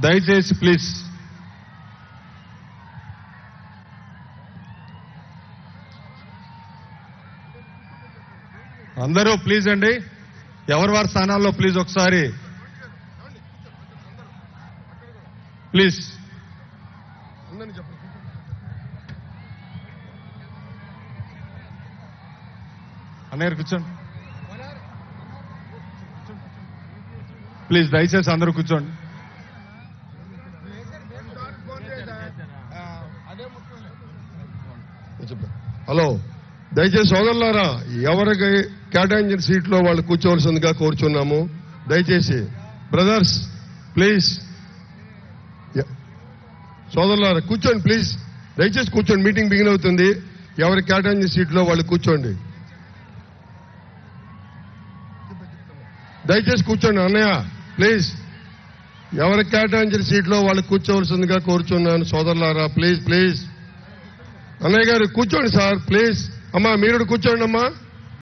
దయచేసి ప్లీజ్ అందరూ ప్లీజ్ అండి, ఎవరి వారి స్థానాల్లో ప్లీజ్ ఒకసారి ప్లీజ్. అన్నయ్య కూర్చోండి ప్లీజ్, దయచేసి అందరూ కూర్చోండి. హలో, దయచేసి సోదరులారా, ఎవరికి కేటాయించిన సీట్లో వాళ్ళు కూర్చోవలసిందిగా కోరుచున్నాము. దయచేసి బ్రదర్స్ ప్లీజ్, సోదరులారా కూర్చోండి ప్లీజ్, దయచేసి కూర్చోండి. మీటింగ్ బిగిన్ అవుతుంది. ఎవరికి కేటాయించిన సీట్లో వాళ్ళు కూర్చోండి. దయచేసి కూర్చోండి అన్నయ్య ప్లీజ్. ఎవరికి కేటాయించిన సీట్లో వాళ్ళు కూర్చోవలసిందిగా కోరుచున్నాను సోదరులారా. ప్లీజ్ ప్లీజ్, అన్నయ్య గారు కూర్చోండి సార్ ప్లీజ్. అమ్మా మీరు కూర్చోండి అమ్మా.